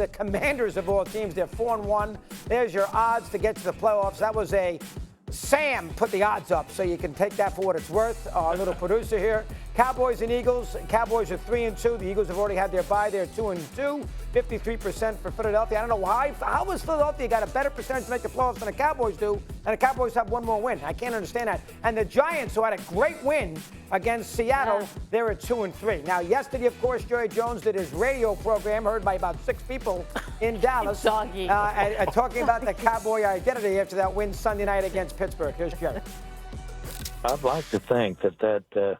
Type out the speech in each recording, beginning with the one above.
the Commanders of all teams. They're 4-1. There's your odds to get to the playoffs. That was Sam put the odds up, so you can take that for what it's worth. Our little producer here. Cowboys and Eagles. Cowboys are 3-2. The Eagles have already had their bye. They're 2-2. 53% for Philadelphia. I don't know why. How has Philadelphia got a better percentage to make the playoffs than the Cowboys do? And the Cowboys have one more win. I can't understand that. And the Giants, who had a great win against Seattle, they're at 2-3. Now, yesterday, of course, Jerry Jones did his radio program, heard by about 6 people in Dallas, talking about the Cowboy identity after that win Sunday night against Pittsburgh. Here's Jerry. I'd like to think that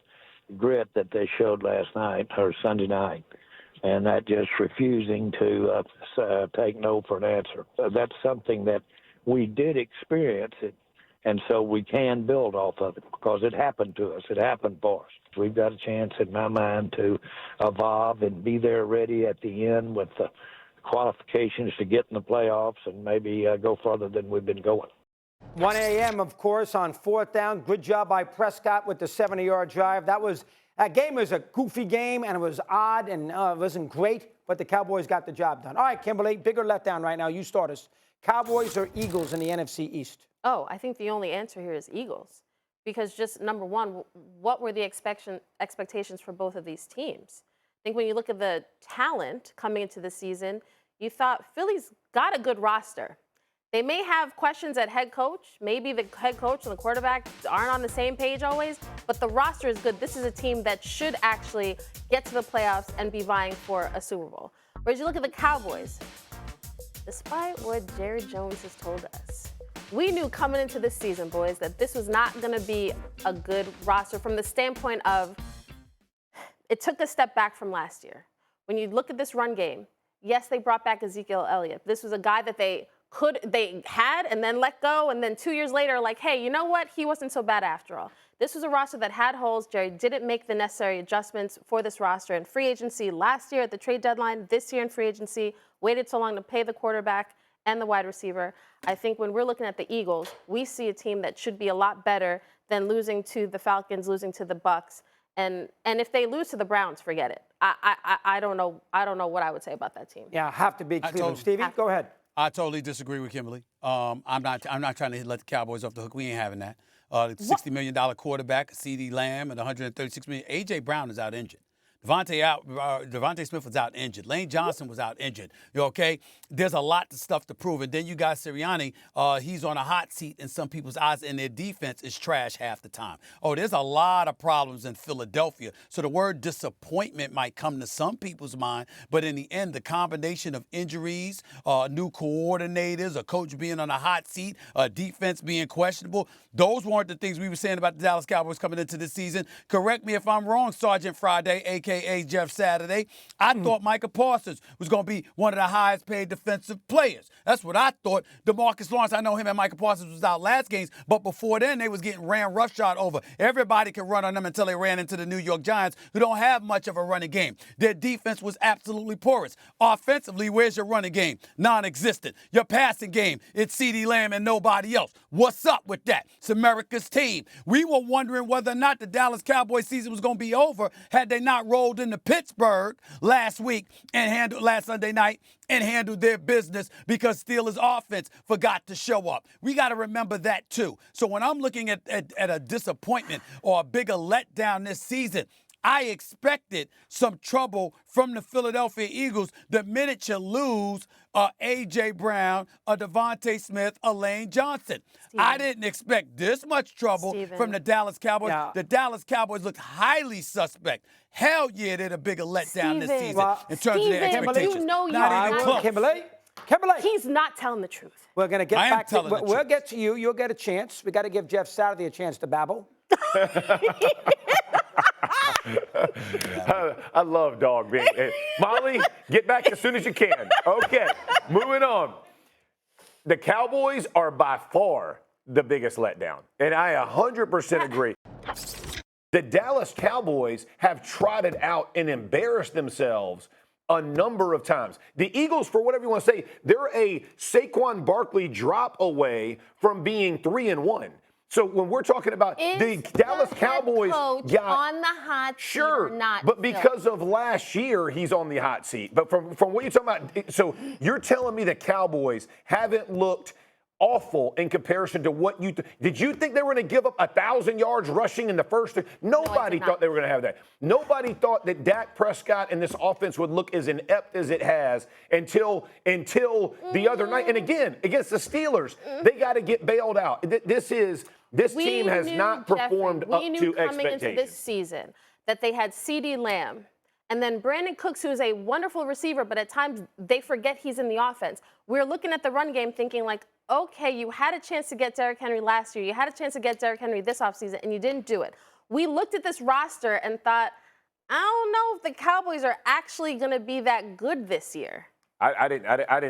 grit that they showed last night or Sunday night, and that just refusing to take no for an answer. That's something that we did experience it, and so we can build off of it because it happened to us. It happened for us. We've got a chance, in my mind, to evolve and be there ready at the end with the qualifications to get in the playoffs and maybe go further than we've been going. 1 a.m., of course, on 4th down. Good job by Prescott with the 70-yard drive. That game was a goofy game, and it was odd, and it wasn't great, but the Cowboys got the job done. All right, Kimberley, bigger letdown right now. You start us. Cowboys or Eagles in the NFC East? Oh, I think the only answer here is Eagles. Because just, number one, what were the expectations for both of these teams? I think when you look at the talent coming into the season, you thought Philly's got a good roster. They may have questions at head coach. Maybe the head coach and the quarterback aren't on the same page always, but the roster is good. This is a team that should actually get to the playoffs and be vying for a Super Bowl. Whereas you look at the Cowboys, despite what Jerry Jones has told us, we knew coming into this season, boys, that this was not going to be a good roster from the standpoint of it took a step back from last year. When you look at this run game, yes, they brought back Ezekiel Elliott. This was a guy that they had and then let go, and then 2 years later, like, hey, you know what? He wasn't so bad after all. This was a roster that had holes. Jerry didn't make the necessary adjustments for this roster in free agency last year at the trade deadline, this year in free agency, waited so long to pay the quarterback and the wide receiver. I think when we're looking at the Eagles, we see a team that should be a lot better than losing to the Falcons, losing to the Bucks. And if they lose to the Browns, forget it. I don't know what I would say about that team. Yeah, have to beat Cleveland. Stevie, go ahead. I totally disagree with Kimberley. I'm not trying to let the Cowboys off the hook. We ain't having that. $60 million quarterback, CeeDee Lamb, and $136 million. A.J. Brown is out injured. Devontae Smith was out injured. Lane Johnson was out injured. Okay? There's a lot of stuff to prove. And then you got Sirianni. He's on a hot seat in some people's eyes, and their defense is trash half the time. Oh, there's a lot of problems in Philadelphia. So the word disappointment might come to some people's mind, but in the end, the combination of injuries, new coordinators, a coach being on a hot seat, defense being questionable, those weren't the things we were saying about the Dallas Cowboys coming into this season. Correct me if I'm wrong, Sergeant Friday, a.k.a. Jeff Saturday. I thought Micah Parsons was going to be one of the highest paid defensive players. That's what I thought. DeMarcus Lawrence, I know him and Micah Parsons was out last games, but before then they was getting ran roughshod over. Everybody could run on them until they ran into the New York Giants, who don't have much of a running game. Their defense was absolutely porous. Offensively, where's your running game? Non-existent. Your passing game, it's CeeDee Lamb and nobody else. What's up with that? It's America's team. We were wondering whether or not the Dallas Cowboys season was going to be over had they not rolled into Pittsburgh last Sunday night and handled their business because Steelers' offense forgot to show up. We got to remember that too. So when I'm looking at a disappointment or a bigger letdown this season, I expected some trouble from the Philadelphia Eagles the minute you lose A.J. Brown, a Devontae Smith, a Lane Johnson. I didn't expect this much trouble from the Dallas Cowboys. Yeah. The Dallas Cowboys looked highly suspect. Hell yeah, they're the bigger letdown this season in terms of their expectations. You know not even close. Kimberley. He's not telling the truth. We're going to get back to you. We'll get to you. You'll get a chance. We got to give Jeff Saturday a chance to babble. I love dog being. Molly, get back as soon as you can. Okay, moving on. The Cowboys are by far the biggest letdown, and I 100% agree. The Dallas Cowboys have trotted out and embarrassed themselves a number of times. The Eagles, for whatever you want to say, they're a Saquon Barkley drop away from being 3-1. So when we're talking about the Dallas Cowboys coach on the hot seat or not, but because of last year, he's on the hot seat. But from what you're talking about, so you're telling me the Cowboys haven't looked awful in comparison to what you did you think they were going to give up 1,000 yards rushing in the first? Nobody thought they were going to have that. Nobody thought that Dak Prescott and this offense would look as inept as it has until the other night. And again, against the Steelers, they got to get bailed out. This team has not performed up to expectations. We knew coming into this season that they had CeeDee Lamb and then Brandon Cooks, who is a wonderful receiver, but at times they forget he's in the offense. We're looking at the run game thinking like, okay, you had a chance to get Derrick Henry last year. You had a chance to get Derrick Henry this offseason, and you didn't do it. We looked at this roster and thought, I don't know if the Cowboys are actually going to be that good this year. I didn't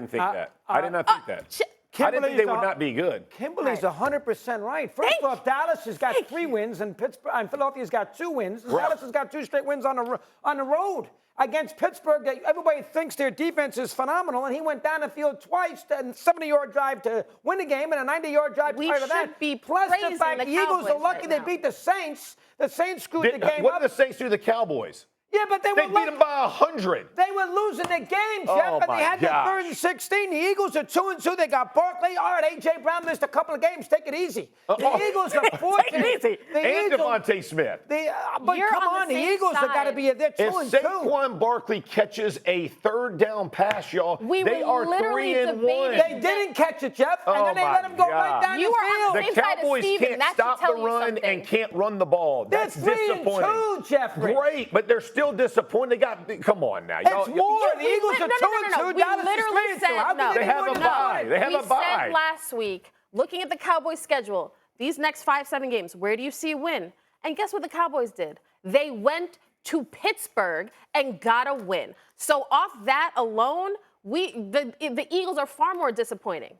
think that. I did not think that. I didn't think they would not be good. Kimberly's 100% right. First off, Dallas has got 3 wins, and Philadelphia's got 2 wins. And Dallas has got 2 straight wins on the road against Pittsburgh. Everybody thinks their defense is phenomenal, and he went down the field twice, and 70-yard drive to win the game, and a 90-yard drive prior to that. Plus the fact the Eagles are lucky they beat the Saints. The Saints screwed the game up. What did the Saints do to the Cowboys? Yeah, but they beat them by 100. They were losing the game, Jeff, and they had the 3rd and 16. The Eagles are 2-2. They got Barkley. All right, A.J. Brown missed a couple of games. Take it easy. The Eagles are fortunate. Take it easy. And Devontae Smith. But come on, the Eagles have got to be they're 2-2. If Saquon Barkley catches a 3rd down pass, y'all, they are 3-1. They didn't catch it, Jeff, and then they let him go right down the field. The Cowboys can't stop the run and can't run the ball. That's disappointing. 3-2, Jeffrey. Great, but they're still disappointed. Come on now. It's more. The Eagles are 2-2. Dallas literally said no. They have a bye. They have a bye. We said last week, looking at the Cowboys' schedule, these next 5-7 games, where do you see a win? And guess what the Cowboys did? They went to Pittsburgh and got a win. So off that alone, the Eagles are far more disappointing.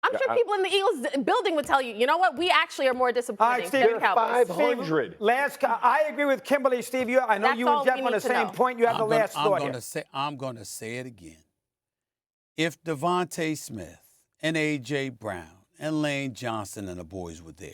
I'm sure people in the Eagles building would tell you, you know what? We actually are more disappointing than the Cowboys. 500. I agree with Kimberly, Steve. I know you and Jeff on the same point. You have the last thought here. I'm going to say it again. If Devontae Smith and A.J. Brown and Lane Johnson and the boys were there,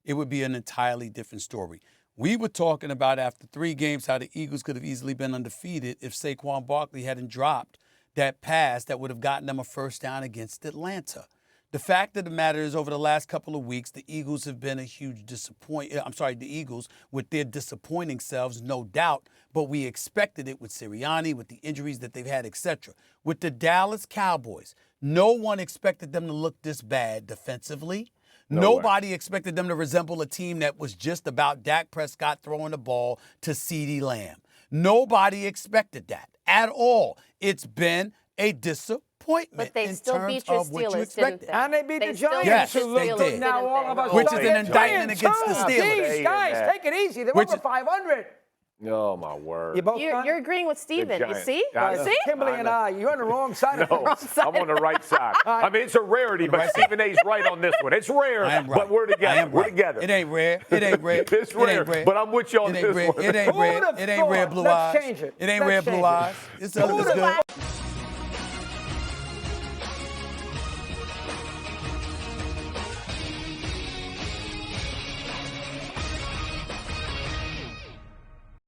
it would be an entirely different story. We were talking about after 3 games how the Eagles could have easily been undefeated if Saquon Barkley hadn't dropped that pass that would have gotten them a 1st down against Atlanta. The fact of the matter is, over the last couple of weeks, the Eagles have been a huge disappointment. The Eagles with their disappointing selves, no doubt, but we expected it with Sirianni, with the injuries that they've had, etc. With the Dallas Cowboys, no one expected them to look this bad defensively. Nobody expected them to resemble a team that was just about Dak Prescott throwing the ball to CeeDee Lamb. Nobody expected that at all. It's been a disappointment. But they still beat your Steelers, didn't they? And they beat the Giants. Yes, they did. Now all of us Which is an indictment against the Steelers. These guys, take it easy. They're over 500. Oh, my word. You're agreeing with Steven. You see? Kimberly and you're on the wrong side of it. I'm on the right side. I mean, it's a rarity, but Stephen A's right on this one. It's rare, but we're together. We're together. It ain't rare. It ain't rare. It's rare, but I'm with you on this one. It ain't rare. It ain't rare, blue eyes. Let's change it. It ain't rare, blue eyes. It's good.